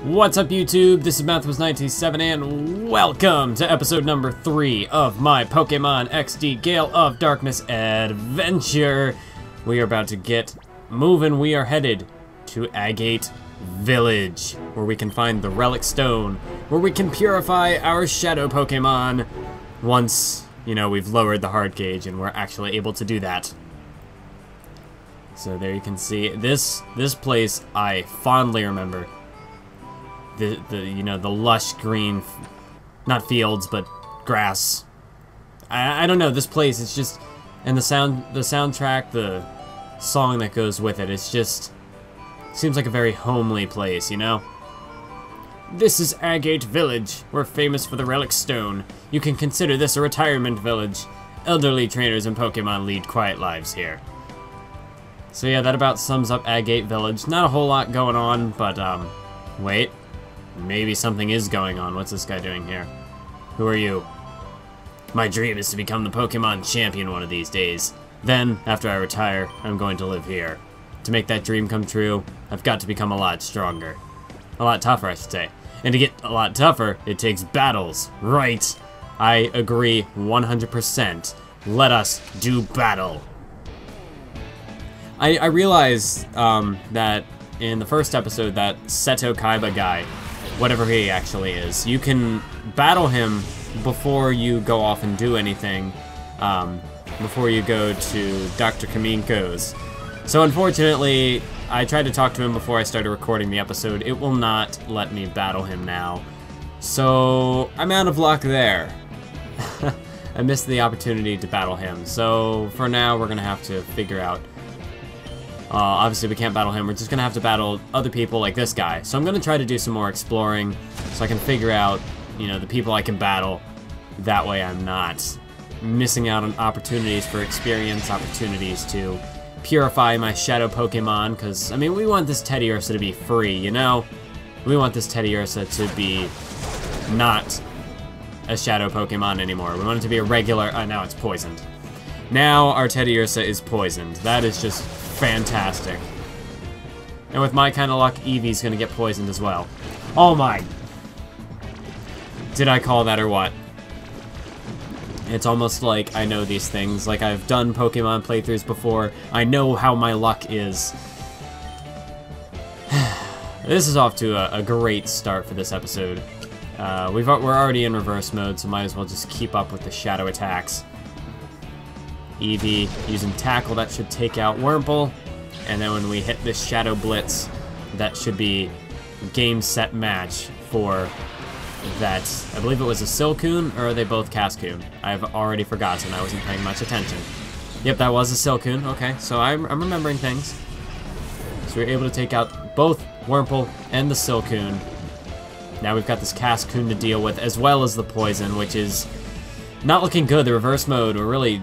What's up, YouTube? This is Mathwas97 and welcome to episode number 3 of my Pokémon XD Gale of Darkness adventure. We are about to get moving. We are headed to Agate Village, where we can find the Relic Stone, where we can purify our Shadow Pokémon once, we've lowered the hard gauge and we're actually able to do that. So there you can see, this place I fondly remember. The lush green, not fields, but grass. I don't know, this place, it's just, and the soundtrack, the song that goes with it, it's just, seems like a very homely place, This is Agate Village. We're famous for the Relic Stone. You can consider this a retirement village. Elderly trainers and Pokemon lead quiet lives here. So yeah, that about sums up Agate Village. Not a whole lot going on, but, wait. Maybe something is going on. What's this guy doing here? Who are you? My dream is to become the Pokemon champion one of these days. Then, after I retire, I'm going to live here. To make that dream come true, I've got to become a lot stronger. A lot tougher, I should say. And to get a lot tougher, it takes battles. Right. I agree 100%. Let us do battle. I realized that in the first episode, that Seto Kaiba guy, whatever he actually is, you can battle him before you go off and do anything, before you go to Dr. Kaminko's. So unfortunately, I tried to talk to him before I started recording the episode. It will not let me battle him now. So I'm out of luck there. I missed the opportunity to battle him. So for now, we're gonna have to figure out. Obviously, we can't battle him. We're just gonna have to battle other people like this guy. So I'm gonna try to do some more exploring so I can figure out, the people I can battle. That way I'm not missing out on opportunities for experience, opportunities to purify my Shadow Pokemon, because, we want this Teddiursa to be free, We want this Teddiursa to be not a Shadow Pokemon anymore. We want it to be a regular... now it's poisoned. Now our Teddiursa is poisoned. That is just fantastic. And with my kind of luck, Eevee's gonna get poisoned as well. Oh my... Did I call that or what? It's almost like I know these things. Like I've done Pokemon playthroughs before. I know how my luck is. This is off to a great start for this episode. We're already in reverse mode, so might as well just keep up with the shadow attacks. Eevee using Tackle, that should take out Wurmple. And then when we hit this Shadow Blitz, that should be game, set, match for that. I believe it was a Silcoon, or are they both Cascoon? I've already forgotten, I wasn't paying much attention. Yep, that was a Silcoon, okay, so I'm remembering things. So we were able to take out both Wurmple and the Silcoon. Now we've got this Cascoon to deal with, as well as the Poison, which is not looking good. The reverse mode, we're really...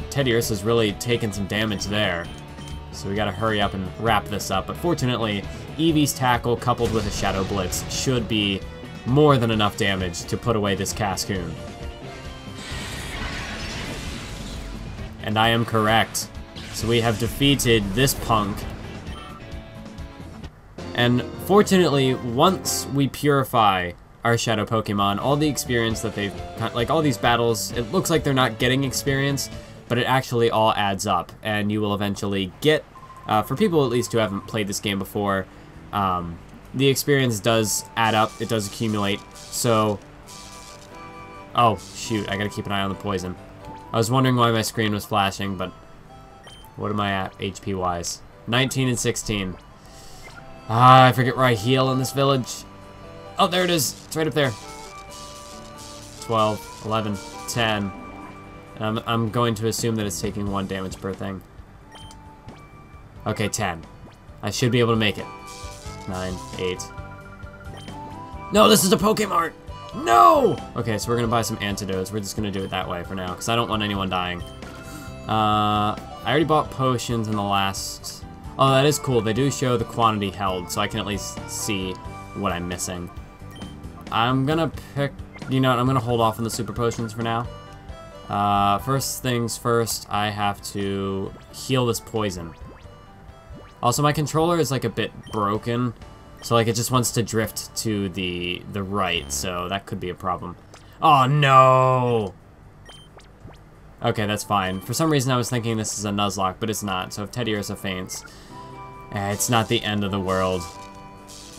Teddiursa's really taken some damage there. So we gotta hurry up and wrap this up. But fortunately, Eevee's Tackle coupled with a Shadow Blitz should be more than enough damage to put away this Cascoon. And I am correct. So we have defeated this punk. And fortunately, once we purify our Shadow Pokemon, all the experience that they've... Like, all these battles, it looks like they're not getting experience, but it actually all adds up, and you will eventually get, for people at least who haven't played this game before, the experience does add up, it does accumulate, so... Oh, shoot, I gotta keep an eye on the poison. I was wondering why my screen was flashing, but what am I at, HP-wise? 19 and 16. I forget where I heal in this village. Oh, there it is, it's right up there. 12, 11, 10... I'm going to assume that it's taking 1 damage per thing. Okay, 10. I should be able to make it. 9, 8. No, this is a Pokemart! No! Okay, so we're gonna buy some antidotes. We're just gonna do it that way for now, because I don't want anyone dying. I already bought potions in the last... Oh, that is cool. They do show the quantity held, so I can at least see what I'm missing. I'm gonna pick... I'm gonna hold off on the super potions for now. First things first, I have to heal this poison. Also, my controller is like a bit broken, So, like, it just wants to drift to the right, so that could be a problem. Oh, no! Okay, that's fine. For some reason, I was thinking this is a Nuzlocke, but it's not. So if Teddiursa faints, it's not the end of the world.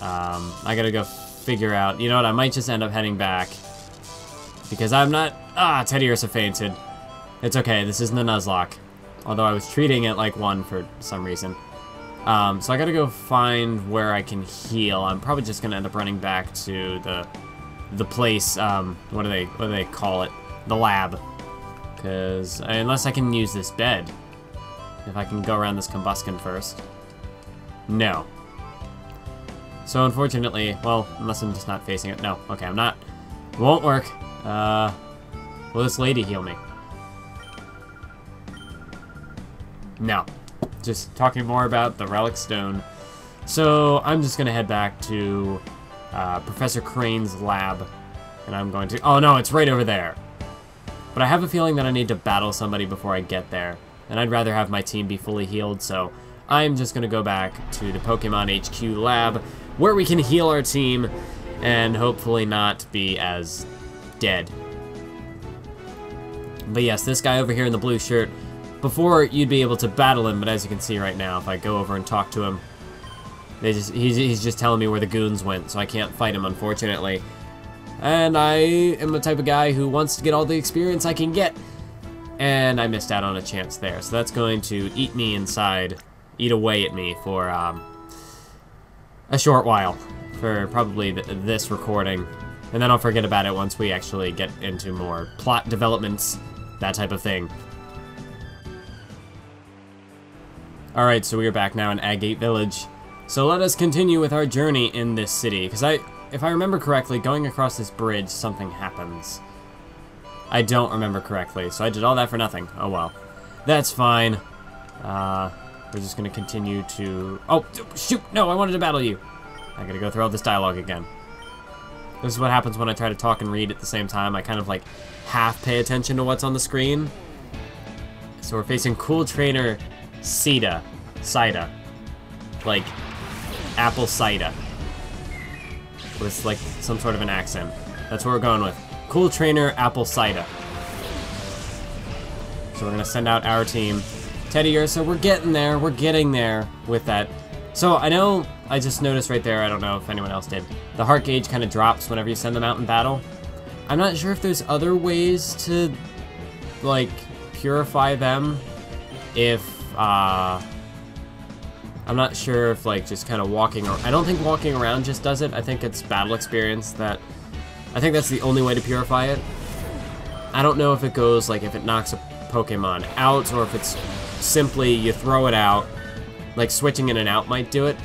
I gotta go figure out... You know what? I might just end up heading back. Because I'm not... Ah, Teddiursa fainted. It's okay. This isn't a Nuzlocke. Although I was treating it like one for some reason. So I gotta go find where I can heal. I'm probably just gonna end up running back to the place, what do they call it? The lab. Because, unless I can use this bed. If I can go around this combustion first. No. So unfortunately, well, unless I'm just not facing it. No, okay, I'm not. Won't work. Will this lady heal me? No. Just talking more about the Relic Stone. So I'm just gonna head back to Professor Crane's lab. And I'm going to... Oh no, it's right over there. But I have a feeling that I need to battle somebody before I get there. And I'd rather have my team be fully healed, so I'm just going to go back to the Pokemon HQ lab, where we can heal our team, and hopefully not be as dead. But yes, this guy over here in the blue shirt, before you'd be able to battle him, but as you can see right now, if I go over and talk to him, he's just telling me where the goons went, so I can't fight him, unfortunately. And I am the type of guy who wants to get all the experience I can get. And I missed out on a chance there. So that's going to eat me inside, eat away at me for a short while. For probably this recording. And then I'll forget about it once we actually get into more plot developments, that type of thing. Alright, so we are back now in Agate Village. So let us continue with our journey in this city. Because if I remember correctly, going across this bridge, something happens. I don't remember correctly, so I did all that for nothing. Oh well. That's fine. We're just gonna continue to... Oh, shoot! No, I wanted to battle you! I gotta go through all this dialogue again. This is what happens when I try to talk and read at the same time. I kind of, like, half pay attention to what's on the screen. So we're facing Cool Trainer Sida. Like, apple cider. With, like, some sort of an accent. That's what we're going with. Cool Trainer Apple Cider. So we're going to send out our team. Teddiursa, we're getting there. We're getting there with that. So I know, I just noticed right there, I don't know if anyone else did, the heart gauge kind of drops whenever you send them out in battle. I'm not sure if there's other ways to, like, purify them. I'm not sure if, like, just kind of walking around... I don't think walking around just does it. I think it's battle experience that... I think that's the only way to purify it. I don't know if it goes, like, if it knocks a Pokemon out, or if it's simply you throw it out. Like, switching in and out might do it.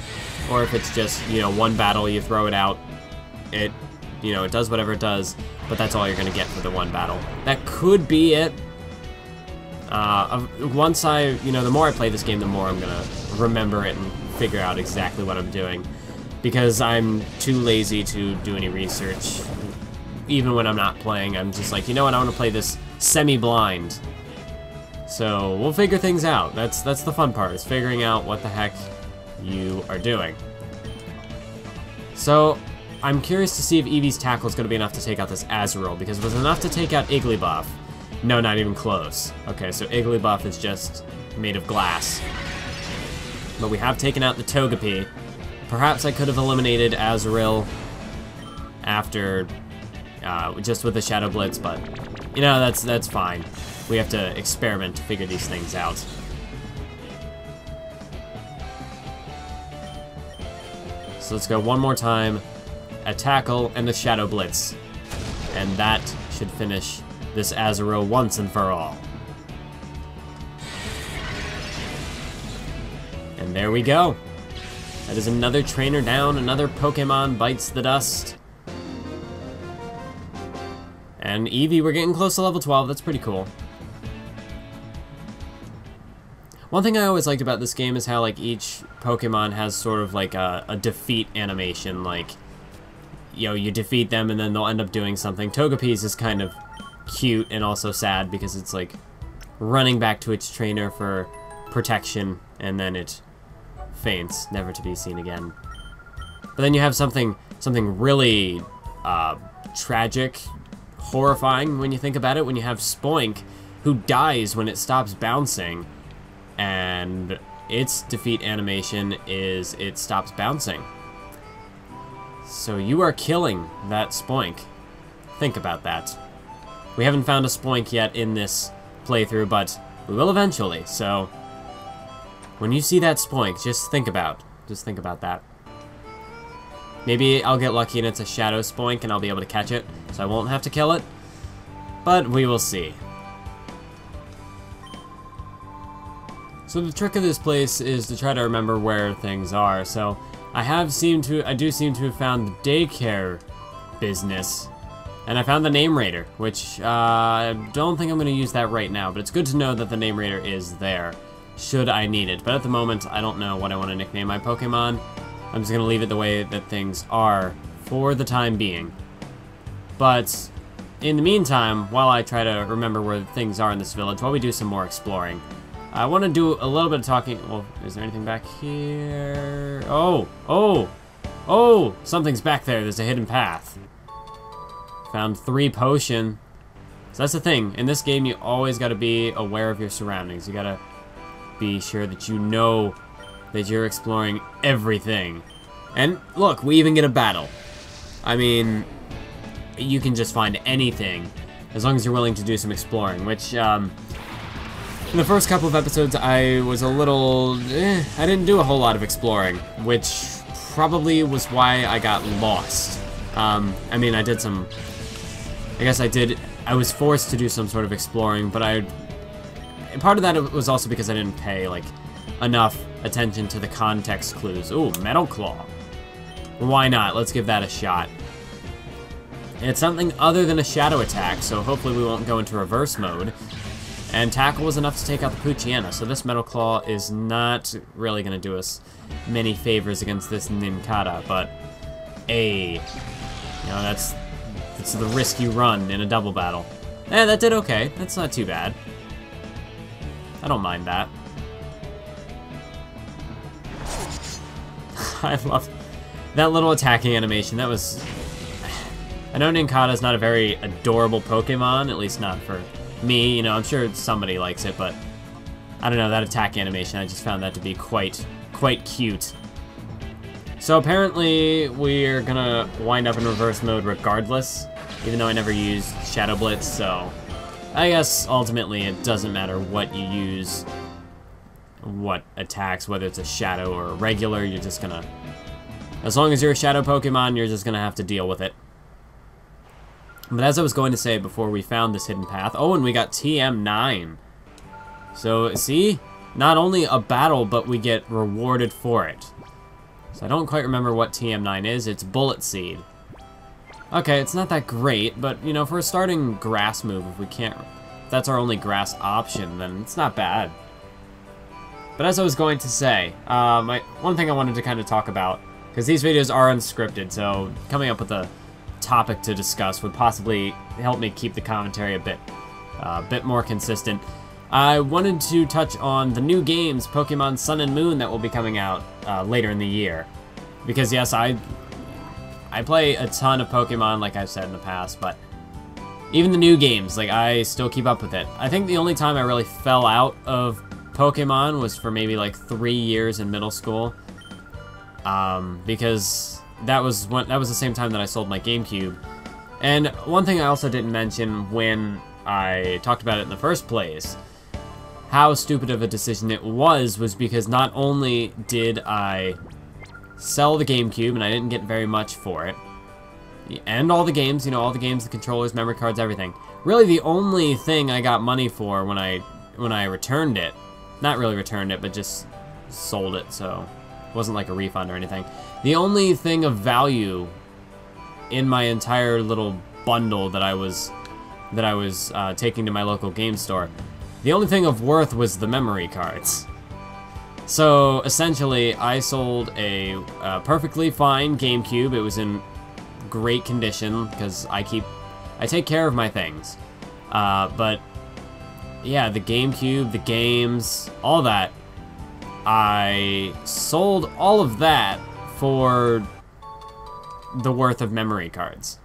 Or if it's just, you know, one battle, you throw it out. It, you know, it does whatever it does, but that's all you're going to get for the one battle. That could be it. Once the more I play this game, the more I'm gonna remember it and figure out exactly what I'm doing. Because I'm too lazy to do any research. Even when I'm not playing, I'm just like, you know what, I want to play this semi-blind. So, we'll figure things out. That's the fun part, is figuring out what the heck you are doing. So, I'm curious to see if Eevee's tackle is going to be enough to take out this Azurill, because it was enough to take out Igglybuff. No, not even close. Okay, so Igglybuff is just made of glass. But we have taken out the Togepi. Perhaps I could have eliminated Azurill after, just with the Shadow Blitz, but, you know, that's fine. We have to experiment to figure these things out. So let's go one more time. A tackle and a Shadow Blitz. And that should finish this Azurill once and for all. And there we go. That is another trainer down, another Pokemon bites the dust. And Eevee, we're getting close to level 12, that's pretty cool. One thing I always liked about this game is how, like, each Pokemon has sort of like a defeat animation, like, you know, you defeat them and then they'll end up doing something. Togepi's is kind of cute and also sad because it's like running back to its trainer for protection and then it faints, never to be seen again. But then you have something really tragic, horrifying when you think about it, when you have Spoink, who dies when it stops bouncing, and its defeat animation is it stops bouncing. So you are killing that Spoink. Think about that. We haven't found a Spoink yet in this playthrough, but we will eventually, so when you see that Spoink, just think about that. Maybe I'll get lucky and it's a Shadow Spoink and I'll be able to catch it, so I won't have to kill it, but we will see. So the trick of this place is to try to remember where things are. So I do seem to have found the daycare business, and I found the name raider, which I don't think I'm going to use that right now, but it's good to know that the name raider is there, should I need it. But at the moment, I don't know what I want to nickname my Pokemon. I'm just going to leave it the way that things are for the time being. But in the meantime, while I try to remember where things are in this village, while we do some more exploring, I want to do a little bit of talking. Well, is there anything back here? Oh, something's back there. There's a hidden path. Found 3 potion. So that's the thing. In this game, you always got to be aware of your surroundings. You got to be sure that you know that you're exploring everything. And look, we even get a battle. I mean, you can just find anything as long as you're willing to do some exploring, which, in the first couple of episodes, I was a little... I didn't do a whole lot of exploring, which probably was why I got lost. I mean, I did some... I guess I did... I was forced to do some sort of exploring, but part of that was also because I didn't pay, like, enough attention to the context clues. Ooh, Metal Claw. Why not? Let's give that a shot. It's something other than a shadow attack, so hopefully we won't go into reverse mode. And Tackle was enough to take out the Poochyena, so this Metal Claw is not really going to do us many favors against this Nincada, but you know, that's the risk you run in a double battle. That did okay. That's not too bad. I don't mind that. I love that little attacking animation. That was... I know Nincada's not a very adorable Pokemon, at least not for me. You know, I'm sure somebody likes it, but I don't know, that attack animation, I just found that to be quite cute. So apparently we're gonna wind up in reverse mode regardless, even though I never used Shadow Blitz, so I guess ultimately it doesn't matter what you use, what attacks, whether it's a Shadow or a regular, you're just gonna... As long as you're a Shadow Pokemon, you're just gonna have to deal with it. But as I was going to say before we found this hidden path, oh, and we got TM9. So, see? Not only a battle, but we get rewarded for it. So I don't quite remember what TM9 is. It's Bullet Seed. Okay, it's not that great, but, you know, for a starting grass move, if that's our only grass option, then it's not bad. But as I was going to say, one thing I wanted to kind of talk about, because these videos are unscripted, so coming up with a topic to discuss would possibly help me keep the commentary a bit more consistent. I wanted to touch on the new games, Pokemon Sun and Moon, that will be coming out later in the year. Because yes, I play a ton of Pokemon, like I've said in the past, but even the new games, like, I still keep up with it. I think the only time I really fell out of Pokemon was for maybe like 3 years in middle school, because that was the same time that I sold my GameCube. And one thing I also didn't mention when I talked about it in the first place, how stupid of a decision it was because not only did I sell the GameCube, and I didn't get very much for it, and all the games, you know, all the games, the controllers, memory cards, everything. Really, the only thing I got money for when I returned it, not really returned it, but just sold it, so it wasn't like a refund or anything. The only thing of value in my entire little bundle that I was taking to my local game store, the only thing of worth was the memory cards. So essentially, I sold a perfectly fine GameCube. It was in great condition because I take care of my things. But yeah, the GameCube, the games, all that, I sold all of that for the worth of memory cards.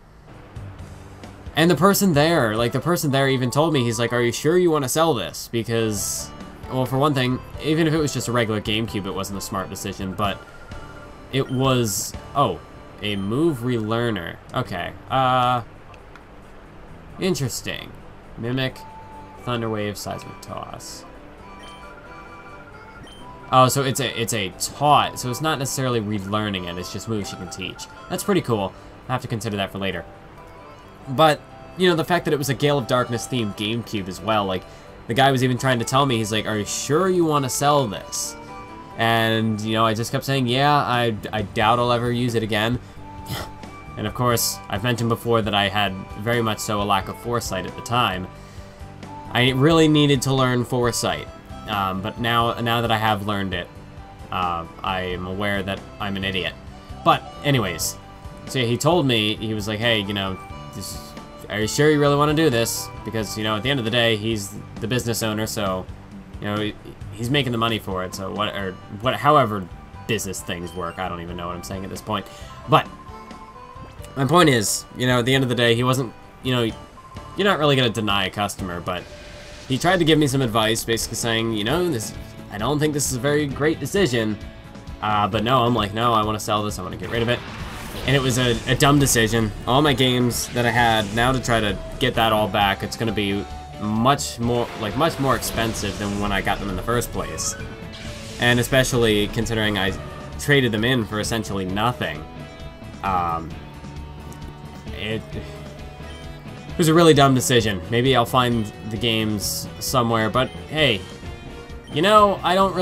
And the person there even told me, he's like, are you sure you want to sell this? Because, well, for one thing, even if it was just a regular GameCube, it wasn't a smart decision, but it was, oh, a move relearner. Okay, interesting. Mimic, Thunderwave, Seismic Toss. Oh, so it's a taught, so it's not necessarily relearning it, it's just moves you can teach. That's pretty cool. I'll have to consider that for later. But, you know, the fact that it was a Gale of Darkness themed GameCube as well, like, the guy was even trying to tell me, he's like, are you sure you want to sell this? And, you know, I just kept saying, yeah, I doubt I'll ever use it again. And of course, I've mentioned before that I had very much so a lack of foresight at the time. I really needed to learn foresight. But now that I have learned it, I am aware that I'm an idiot. But, anyways, so he told me, he was like, hey, you know, are you sure you really want to do this? Because, you know, at the end of the day, he's the business owner, so, you know, he's making the money for it, so however business things work, I don't even know what I'm saying at this point. But, my point is, you know, at the end of the day, he wasn't, you know, you're not really going to deny a customer, but he tried to give me some advice, basically saying, you know, I don't think this is a very great decision, but no, I'm like, no, I want to sell this, I want to get rid of it. And it was a dumb decision. All my games that I had, now to try to get that all back, it's going to be much more expensive than when I got them in the first place. And especially considering I traded them in for essentially nothing. It was a really dumb decision. Maybe I'll find the games somewhere, but hey, you know, I don't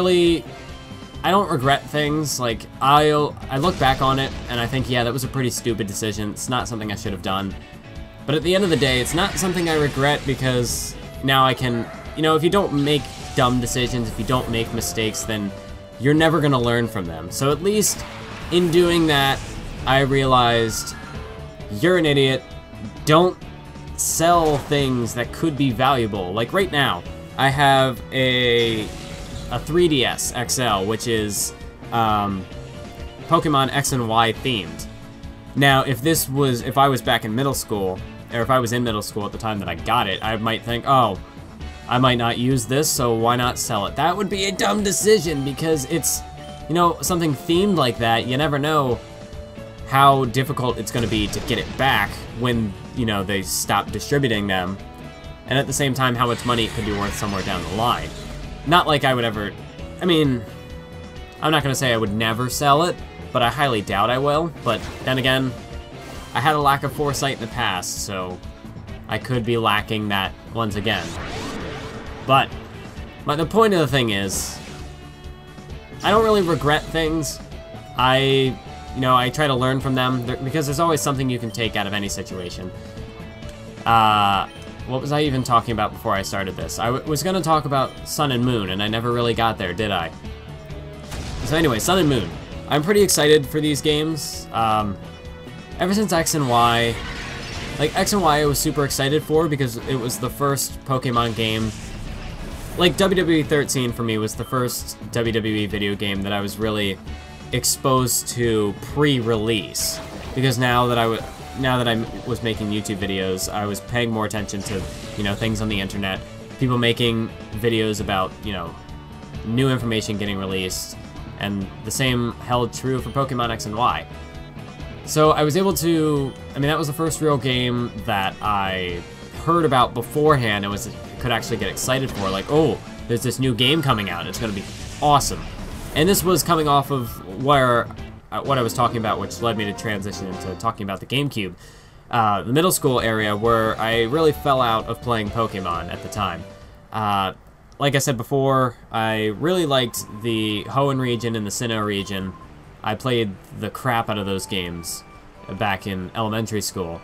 regret things. Like, I look back on it, and I think, yeah, that was a pretty stupid decision. It's not something I should have done. But at the end of the day, it's not something I regret, because now I can, you know, if you don't make dumb decisions, if you don't make mistakes, then you're never going to learn from them. So at least in doing that, I realized, you're an idiot. Don't sell things that could be valuable. Like right now, I have a 3DS XL, which is Pokemon X and Y themed. Now, if I was back in middle school, or if I was in middle school at the time that I got it, I might think, oh, I might not use this, so why not sell it? That would be a dumb decision, because it's, you know, something themed like that, you never know how difficult it's going to be to get it back when, you know, they stop distributing them, and at the same time how much money it could be worth somewhere down the line. Not like I would ever, I mean, I'm not going to say I would never sell it, but I highly doubt I will. But then again, I had a lack of foresight in the past, so I could be lacking that once again. But the point of the thing is, I don't really regret things. I try to learn from them, because there's always something you can take out of any situation. What was I even talking about before I started this? I was going to talk about Sun and Moon, and I never really got there, did I? So anyway, Sun and Moon. I'm pretty excited for these games. Ever since X and Y, like X and Y I was super excited for, because it was the first Pokemon game. Like WWE 13 for me was the first WWE video game that I was really exposed to pre-release, because now that I was making YouTube videos, I was paying more attention to, you know, things on the internet, people making videos about, you know, new information getting released, and the same held true for Pokemon X and Y. So I was able to, I mean, that was the first real game that I heard about beforehand and could actually get excited for, like, oh, there's this new game coming out, it's gonna be awesome. And this was coming off of what I was talking about, which led me to transition into talking about the GameCube. The middle school area, where I really fell out of playing Pokemon at the time. Like I said before, I really liked the Hoenn region and the Sinnoh region. I played the crap out of those games back in elementary school.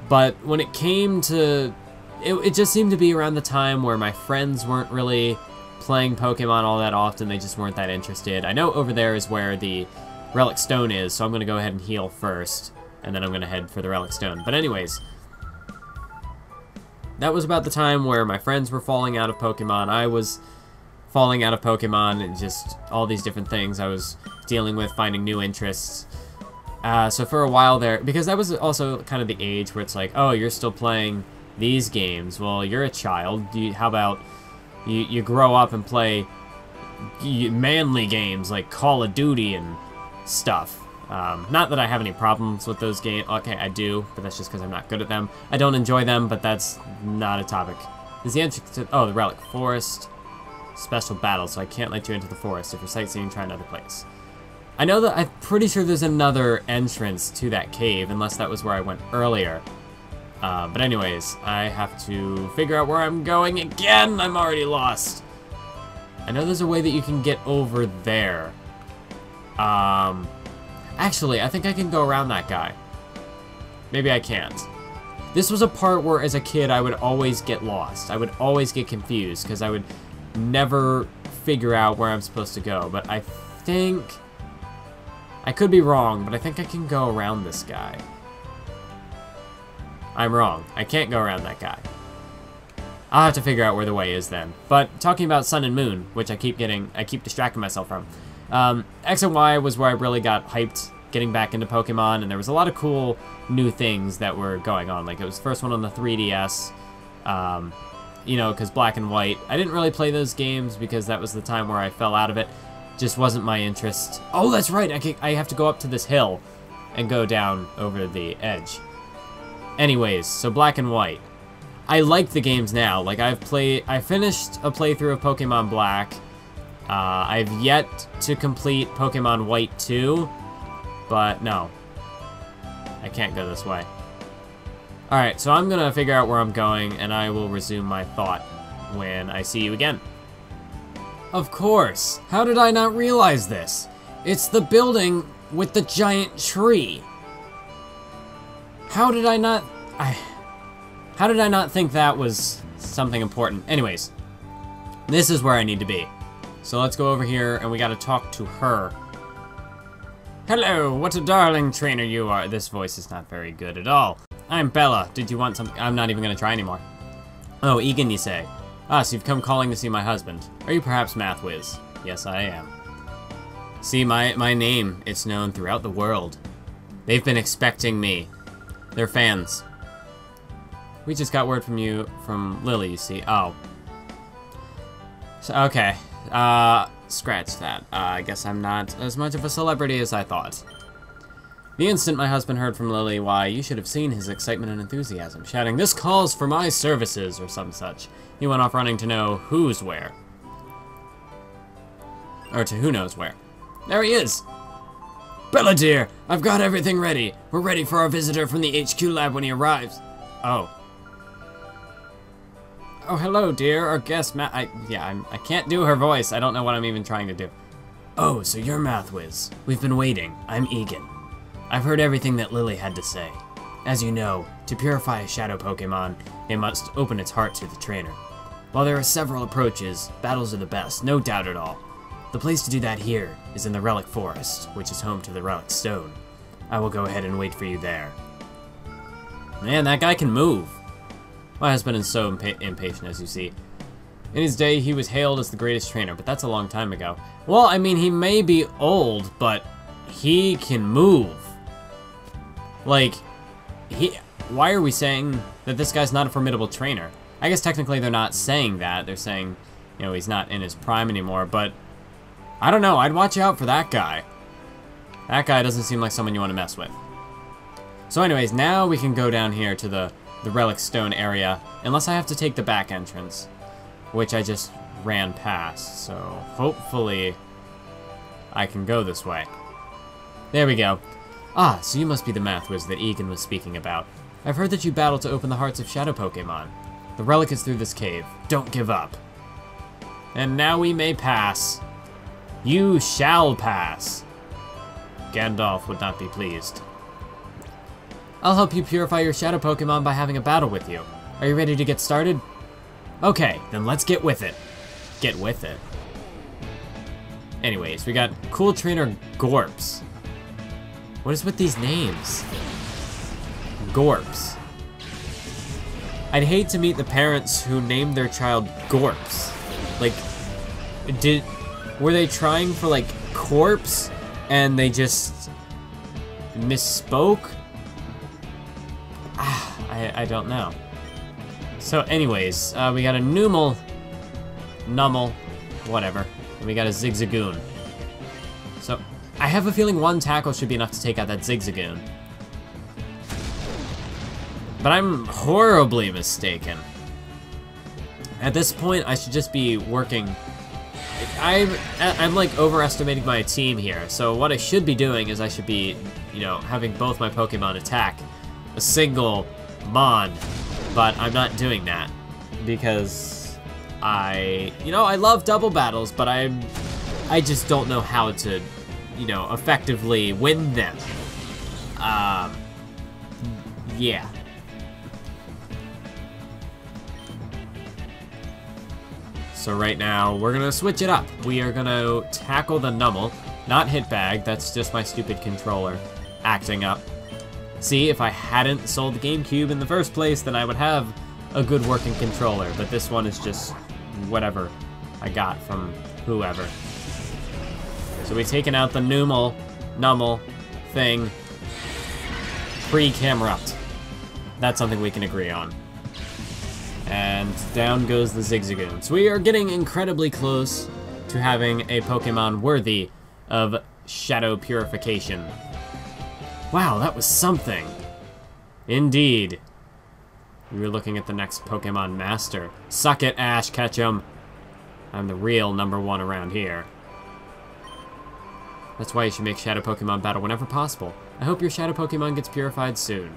But when it came to... It just seemed to be around the time where my friends weren't really playing Pokemon all that often, they just weren't that interested. I know over there is where the Relic Stone is, so I'm going to go ahead and heal first, and then I'm going to head for the Relic Stone. But anyways, that was about the time where my friends were falling out of Pokemon, I was falling out of Pokemon, and just all these different things I was dealing with, finding new interests. So for a while there, because that was also kind of the age where it's like, oh, you're still playing these games. Well, you're a child. How about you grow up and play manly games like Call of Duty and stuff. Not that I have any problems with those games. Okay, I do, but that's just because I'm not good at them. I don't enjoy them, but that's not a topic. Is the entrance to... Oh, the Relic Forest. Special battle, so I can't let you into the forest. If you're sightseeing, try another place. I know that... I'm pretty sure there's another entrance to that cave, unless that was where I went earlier. But anyways, I have to figure out where I'm going again. I'm already lost. I know there's a way that you can get over there. Actually, I think I can go around that guy. Maybe I can't. This was a part where, as a kid, I would always get lost. I would always get confused, because I would never figure out where I'm supposed to go. But I think... I could be wrong, but I think I can go around this guy. I'm wrong. I can't go around that guy. I'll have to figure out where the way is then. But talking about Sun and Moon, which I keep distracting myself from. X and Y was where I really got hyped getting back into Pokemon, and there was a lot of cool new things that were going on. Like, it was the first one on the 3DS, you know, because Black and White. I didn't really play those games because that was the time where I fell out of it. Just wasn't my interest. Oh, that's right, I have to go up to this hill and go down over the edge. Anyways, so Black and White. I like the games now. Like, I finished a playthrough of Pokemon Black. I've yet to complete Pokemon White 2, but no. I can't go this way. Alright, so I'm gonna figure out where I'm going, and I will resume my thought when I see you again. Of course! How did I not realize this? It's the building with the giant tree. How did I not think that was something important? Anyways, this is where I need to be. So let's go over here, and we gotta talk to her. Hello, what a darling trainer you are. This voice is not very good at all. I'm Bella. Did you want something? I'm not even gonna try anymore. Oh, Egan, you say? Ah, so you've come calling to see my husband. Are you perhaps Mathwiz? Yes, I am. See, my name, it's known throughout the world. They've been expecting me. They're fans. We just got word from Lily, you see. Oh. So, okay. Scratch that. I guess I'm not as much of a celebrity as I thought. The instant my husband heard from Lily, why, you should have seen his excitement and enthusiasm, shouting, "This calls for my services," or some such. He went off running to know who's where. Or to who knows where. There he is! Bella dear, I've got everything ready. We're ready for our visitor from the HQ lab when he arrives. Oh. Oh, hello, dear. Our guest, I can't do her voice. I don't know what I'm even trying to do. Oh, so you're Mathwiz. We've been waiting. I'm Egan. I've heard everything that Lily had to say. As you know, to purify a shadow Pokemon, it must open its heart to the trainer. While there are several approaches, battles are the best, no doubt at all. The place to do that here is in the Relic Forest, which is home to the Relic Stone. I will go ahead and wait for you there. Man, that guy can move. My husband is so impatient, as you see. In his day, he was hailed as the greatest trainer, but that's a long time ago. Well, I mean, he may be old, but he can move. Like, why are we saying that this guy's not a formidable trainer? I guess technically they're not saying that. They're saying, you know, he's not in his prime anymore, but I don't know. I'd watch out for that guy. That guy doesn't seem like someone you want to mess with. So anyways, now we can go down here to the Relic Stone area, unless I have to take the back entrance, which I just ran past, so hopefully I can go this way. There we go. Ah, so you must be the Mathwiz that Egan was speaking about. I've heard that you battle to open the hearts of shadow Pokemon. The relic is through this cave. Don't give up. And now we may pass. You shall pass. Gandalf would not be pleased. I'll help you purify your shadow Pokemon by having a battle with you. Are you ready to get started? Okay, then let's get with it. Get with it. Anyways, we got cool trainer Gorps. What is with these names? Gorps. I'd hate to meet the parents who named their child Gorps. Like, were they trying for like corpse and they just misspoke? I don't know. So anyways, we got a Numel, whatever. And we got a Zigzagoon. So I have a feeling one tackle should be enough to take out that Zigzagoon. But I'm horribly mistaken. At this point, I should just be working. I'm like overestimating my team here. So what I should be doing is I should be, you know, having both my Pokemon attack a single Mon. But I'm not doing that because I love double battles, but I just don't know how to, you know, effectively win them. Yeah. So right now, we're gonna switch it up. We are gonna tackle the Numel, not Hitbag, that's just my stupid controller acting up. See, if I hadn't sold the GameCube in the first place, then I would have a good working controller, but this one is just whatever I got from whoever. So we've taken out the Numel thing pre-Camerupt. That's something we can agree on. And down goes the Zigzagoon. So we are getting incredibly close to having a Pokemon worthy of Shadow Purification. Wow, that was something. Indeed. We were looking at the next Pokemon Master. Suck it, Ash Ketchum. I'm the real #1 around here. That's why you should make Shadow Pokemon battle whenever possible. I hope your Shadow Pokemon gets purified soon.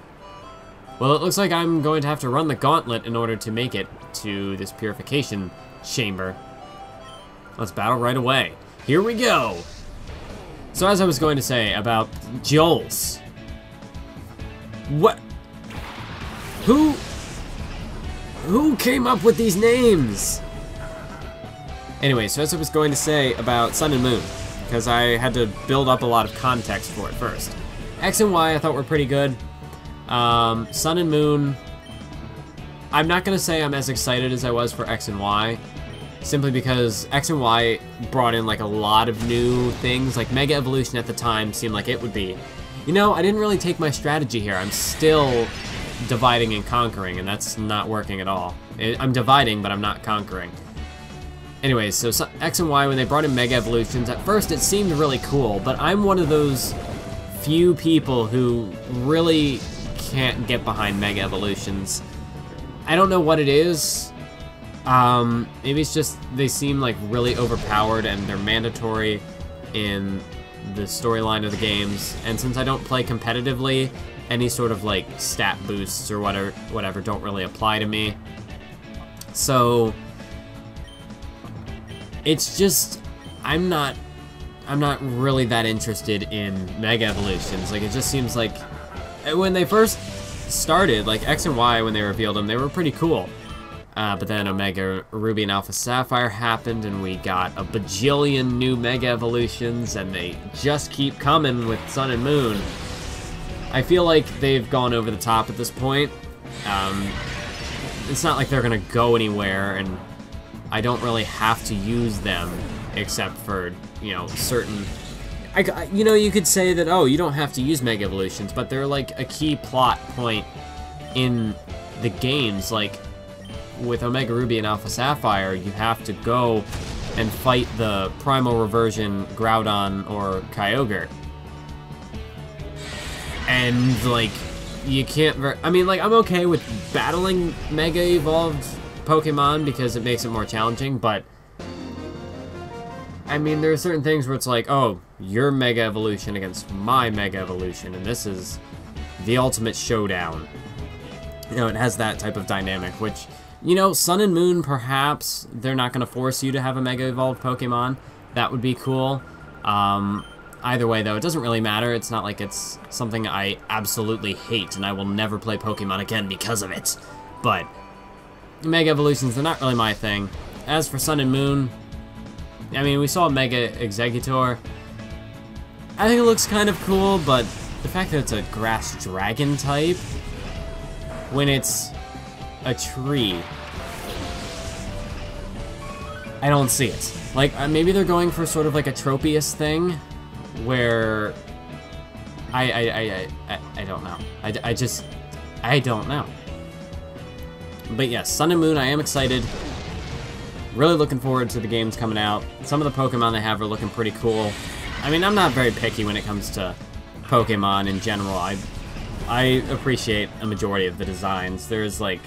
Well, it looks like I'm going to have to run the gauntlet in order to make it to this purification chamber. Let's battle right away. Here we go! So as I was going to say about Jols. What? Who came up with these names? Anyway, so as I was going to say about Sun and Moon, because I had to build up a lot of context for it first. X and Y I thought were pretty good. Sun and Moon, I'm not going to say I'm as excited as I was for X and Y, simply because X and Y brought in like a lot of new things, like Mega Evolution at the time seemed like it would be. You know, I didn't really take my strategy here. I'm still dividing and conquering, and that's not working at all. I'm dividing, but I'm not conquering. Anyways, so X and Y, when they brought in Mega Evolutions, at first it seemed really cool, but I'm one of those few people who really can't get behind Mega Evolutions. I don't know what it is. Maybe it's just they seem like really overpowered and they're mandatory in the storyline of the games. And since I don't play competitively, any sort of like stat boosts or whatever don't really apply to me. So it's just I'm not really that interested in Mega Evolutions. Like, it just seems like when they first started, like X and Y, when they revealed them, they were pretty cool. But then Omega Ruby and Alpha Sapphire happened, and we got a bajillion new Mega Evolutions, and they just keep coming with Sun and Moon. I feel like they've gone over the top at this point. It's not like they're gonna go anywhere, and I don't really have to use them, except for, you know, certain... you know, you could say that, oh, you don't have to use Mega Evolutions, but they're like a key plot point in the games. Like, with Omega Ruby and Alpha Sapphire, you have to go and fight the Primal Reversion Groudon or Kyogre. And, like, you can't... I mean, like, I'm okay with battling Mega Evolved Pokemon because it makes it more challenging, but... I mean, there are certain things where it's like, oh, your Mega Evolution against my Mega Evolution, and this is the ultimate showdown. You know, it has that type of dynamic, which, you know, Sun and Moon, perhaps, they're not going to force you to have a Mega Evolved Pokemon. That would be cool. Either way, though, it doesn't really matter. It's not like it's something I absolutely hate, and I will never play Pokemon again because of it. But Mega Evolutions, they're not really my thing. As for Sun and Moon... I mean, we saw Mega Exeggutor. I think it looks kind of cool, but the fact that it's a grass dragon type, when it's a tree, I don't see it. Like, maybe they're going for sort of like a Tropius thing, where I don't know. I don't know. But yes, Sun and Moon, I am excited. Really looking forward to the games coming out. Some of the Pokemon they have are looking pretty cool. I mean, I'm not very picky when it comes to Pokemon in general. I appreciate a majority of the designs. There's like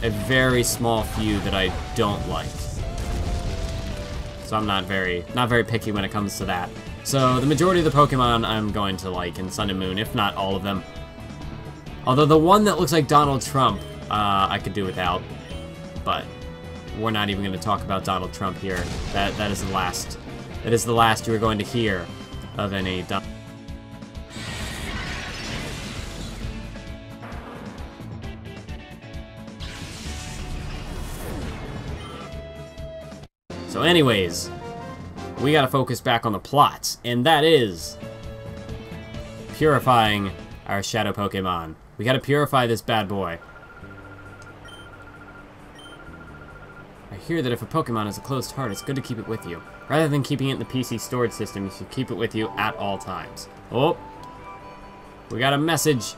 a very small few that I don't like. So I'm not very picky when it comes to that. So the majority of the Pokemon I'm going to like in Sun and Moon, if not all of them. Although the one that looks like Donald Trump, I could do without. But we're not even going to talk about Donald Trump here. That is the last. That is the last you are going to hear of any Donald. So anyways, we gotta focus back on the plot, and that is purifying our shadow Pokemon. We gotta purify this bad boy. I hear that if a Pokemon has a closed heart, it's good to keep it with you. Rather than keeping it in the PC storage system, you should keep it with you at all times. Oh, we got a message.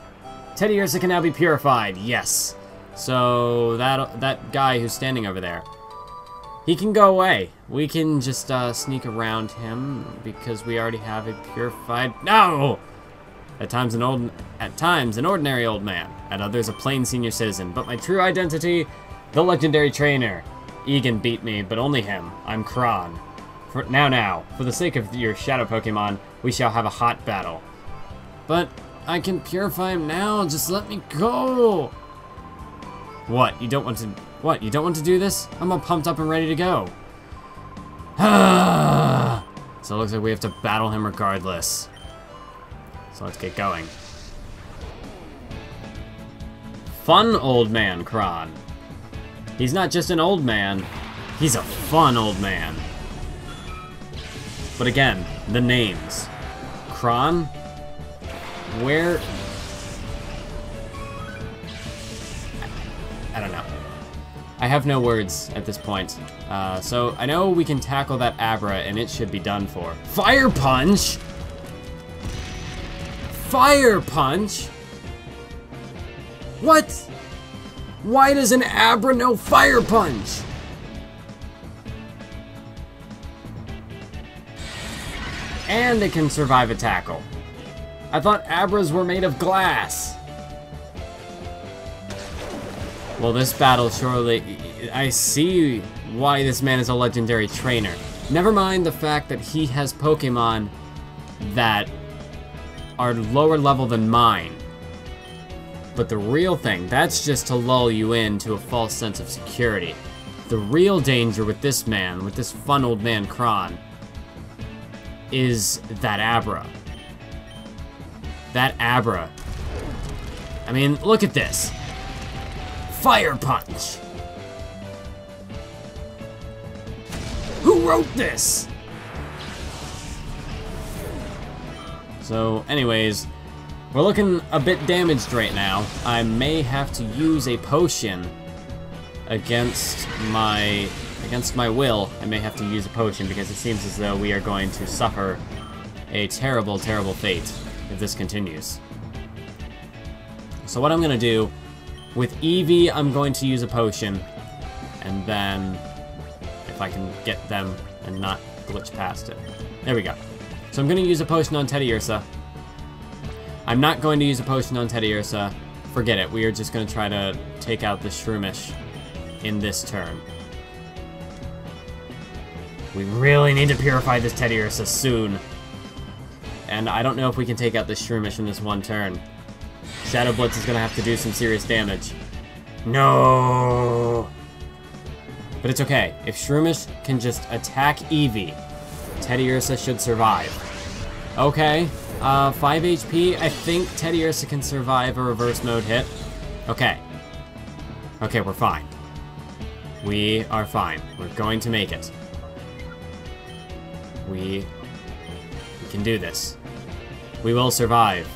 Teddiursa can now be purified. Yes. So that guy who's standing over there, he can go away. We can just sneak around him because we already have a purified. No. At times an ordinary old man. At others a plain senior citizen. But my true identity, the legendary trainer. Egan beat me, but only him. I'm Kron. Now, for the sake of your shadow Pokemon, we shall have a hot battle. But I can purify him now. Just let me go. What? You don't want to? What? You don't want to do this? I'm all pumped up and ready to go. So it looks like we have to battle him regardless. So let's get going. Fun old man, Kron. He's not just an old man, he's a fun old man. But again, the names. Kron? Where? I don't know. I have no words at this point. So I know we can tackle that Abra and it should be done for. Fire Punch? Fire Punch? What? Why does an Abra know Fire Punch? And it can survive a tackle. I thought Abras were made of glass. Well, this battle surely... I see why this man is a legendary trainer. Never mind the fact that he has Pokemon that are lower level than mine. But the real thing, that's just to lull you into a false sense of security. The real danger with this man, with this fun old man Kron, is that Abra. That Abra. I mean, look at this. Fire Punch. Who wrote this? So, anyways, we're looking a bit damaged right now. I may have to use a potion against my will. I may have to use a potion because it seems as though we are going to suffer a terrible, terrible fate if this continues. So what I'm going to do, with Eevee, I'm going to use a potion, and then if I can get them and not glitch past it. There we go. So I'm going to use a potion on Teddiursa. I'm not going to use a potion on Teddiursa. Forget it. We are just going to try to take out the Shroomish in this turn. We really need to purify this Teddiursa soon. And I don't know if we can take out this Shroomish in this one turn. Shadow Blitz is going to have to do some serious damage. No! But it's okay. If Shroomish can just attack Eevee, Teddiursa should survive. Okay, 5 HP. I think Teddiursa can survive a reverse mode hit. Okay. Okay, we're fine. We are fine. We're going to make it. We can do this. We will survive.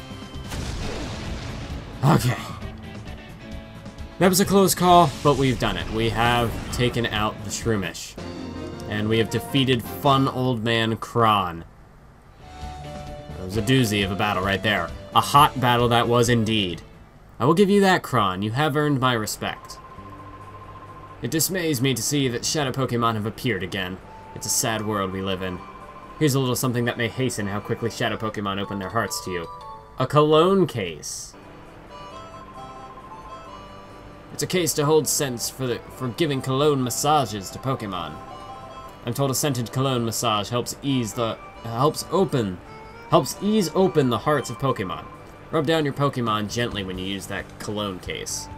Okay. That was a close call, but we've done it. We have taken out the And we have defeated fun old man Kron. was a doozy of a battle right there. A hot battle that was indeed. I will give you that, Kron. You have earned my respect. It dismays me to see that shadow Pokemon have appeared again. It's a sad world we live in. Here's a little something that may hasten how quickly shadow Pokemon open their hearts to you. A cologne case. It's a case to hold scents for giving cologne massages to Pokemon. I'm told a scented cologne massage helps ease open the hearts of Pokemon. Rub down your Pokemon gently when you use that cologne case.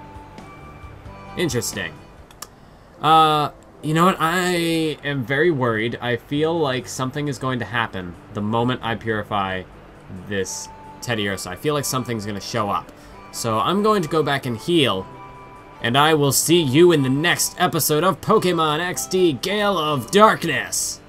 Interesting. You know what? I am very worried. I feel like something is going to happen the moment I purify this Teddiursa. I feel like something's going to show up. So I'm going to go back and heal. And I will see you in the next episode of Pokémon XD Gale of Darkness!